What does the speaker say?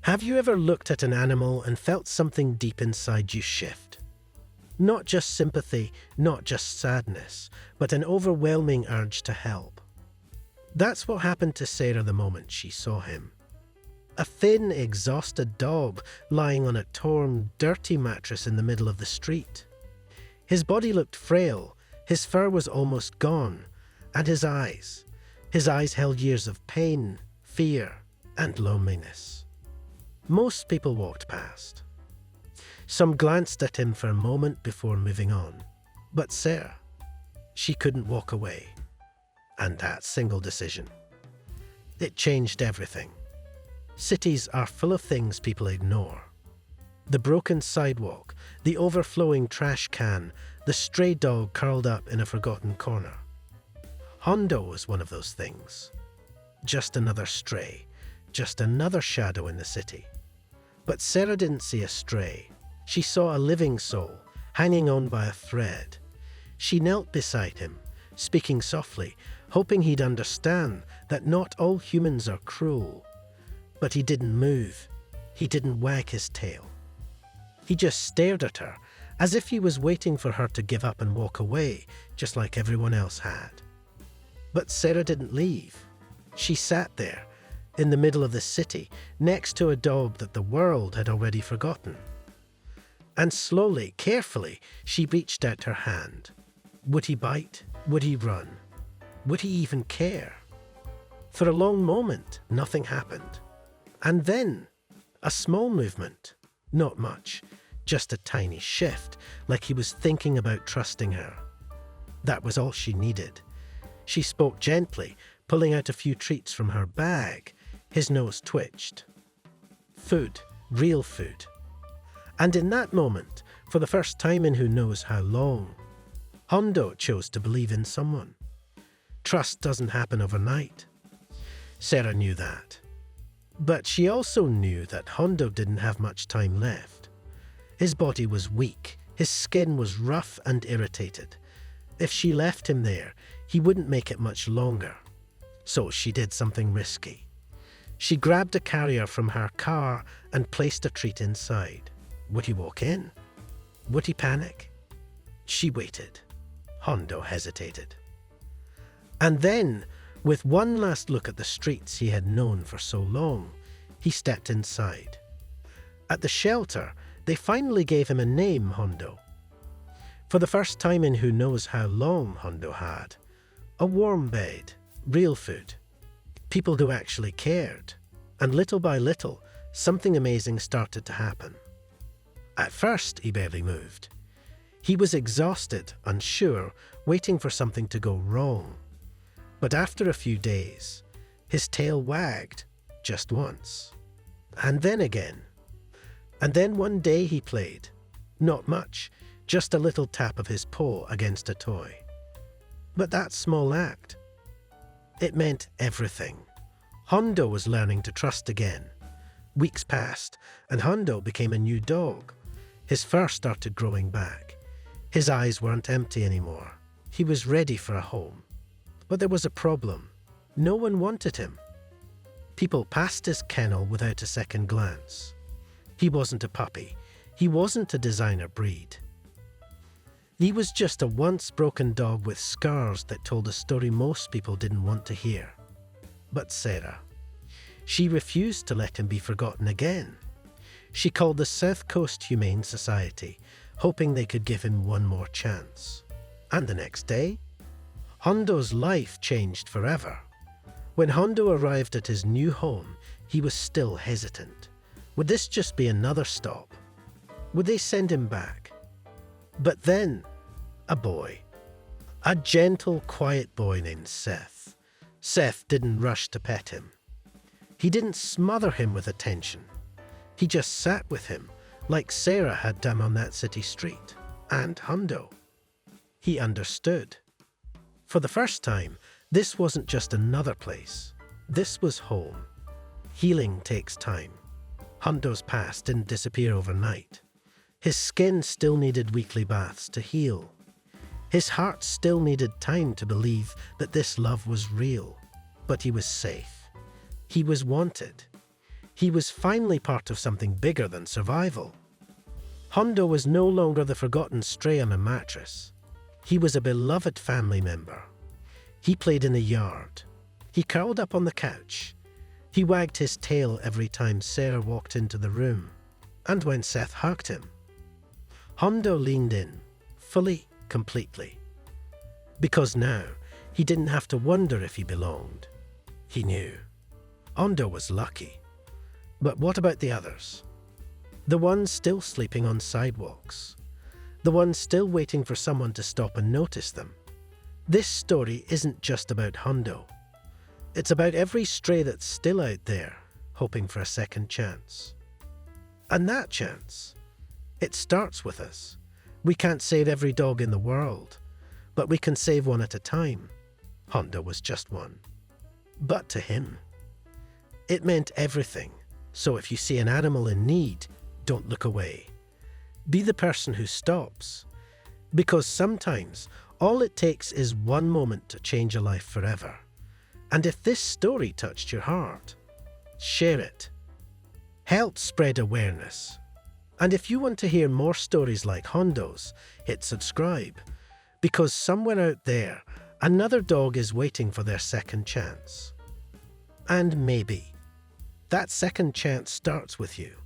Have you ever looked at an animal and felt something deep inside you shift? Not just sympathy, not just sadness, but an overwhelming urge to help. That's what happened to Sarah the moment she saw him. A thin, exhausted dog lying on a torn, dirty mattress in the middle of the street. His body looked frail, his fur was almost gone, and his eyes held years of pain, fear, and loneliness. Most people walked past. Some glanced at him for a moment before moving on. But Sarah, she couldn't walk away. And that single decision, it changed everything. Cities are full of things people ignore. The broken sidewalk, the overflowing trash can, the stray dog curled up in a forgotten corner. Hondo was one of those things. Just another stray, just another shadow in the city. But Sarah didn't see a stray. She saw a living soul, hanging on by a thread. She knelt beside him, speaking softly, hoping he'd understand that not all humans are cruel. But he didn't move. He didn't wag his tail. He just stared at her, as if he was waiting for her to give up and walk away, just like everyone else had. But Sarah didn't leave. She sat there, in the middle of the city, next to a dog that the world had already forgotten. And slowly, carefully, she reached out her hand. Would he bite? Would he run? Would he even care? For a long moment, nothing happened. And then, a small movement. Not much, just a tiny shift, like he was thinking about trusting her. That was all she needed. She spoke gently, pulling out a few treats from her bag. His nose twitched. Food, real food. And in that moment, for the first time in who knows how long, Hondo chose to believe in someone. Trust doesn't happen overnight. Sarah knew that. But she also knew that Hondo didn't have much time left. His body was weak, his skin was rough and irritated. If she left him there, he wouldn't make it much longer. So she did something risky. She grabbed a carrier from her car and placed a treat inside. Would he walk in? Would he panic? She waited. Hondo hesitated. And then, with one last look at the streets he had known for so long, he stepped inside. At the shelter, they finally gave him a name, Hondo. For the first time in who knows how long Hondo had. A warm bed, real food, people who actually cared. And little by little, something amazing started to happen. At first, he barely moved. He was exhausted, unsure, waiting for something to go wrong. But after a few days, his tail wagged, just once. And then again. And then one day he played. Not much, just a little tap of his paw against a toy. But that small act, it meant everything. Hondo was learning to trust again. Weeks passed, and Hondo became a new dog. His fur started growing back. His eyes weren't empty anymore. He was ready for a home. But there was a problem. No one wanted him. People passed his kennel without a second glance. He wasn't a puppy. He wasn't a designer breed. He was just a once broken dog with scars that told a story most people didn't want to hear. But Sarah, she refused to let him be forgotten again. She called the South Coast Humane Society, hoping they could give him one more chance. And the next day, Hondo's life changed forever. When Hondo arrived at his new home, he was still hesitant. Would this just be another stop? Would they send him back? But then, a boy. A gentle, quiet boy named Seth. Seth didn't rush to pet him. He didn't smother him with attention. He just sat with him, like Sarah had done on that city street. And Hondo. He understood. For the first time, this wasn't just another place. This was home. Healing takes time. Hondo's past didn't disappear overnight. His skin still needed weekly baths to heal. His heart still needed time to believe that this love was real. But he was safe. He was wanted. He was finally part of something bigger than survival. Hondo was no longer the forgotten stray on a mattress. He was a beloved family member. He played in the yard. He curled up on the couch. He wagged his tail every time Sarah walked into the room, and when Seth hugged him. Hondo leaned in, fully, completely. Because now, he didn't have to wonder if he belonged. He knew. Hondo was lucky. But what about the others? The ones still sleeping on sidewalks. The ones still waiting for someone to stop and notice them. This story isn't just about Hondo. It's about every stray that's still out there, hoping for a second chance. And that chance, it starts with us. We can't save every dog in the world, but we can save one at a time. Hondo was just one. But to him, it meant everything. So if you see an animal in need, don't look away. Be the person who stops. Because sometimes all it takes is one moment to change a life forever. And if this story touched your heart, share it. Help spread awareness. And if you want to hear more stories like Hondo's, hit subscribe. Because somewhere out there, another dog is waiting for their second chance. And maybe that second chance starts with you.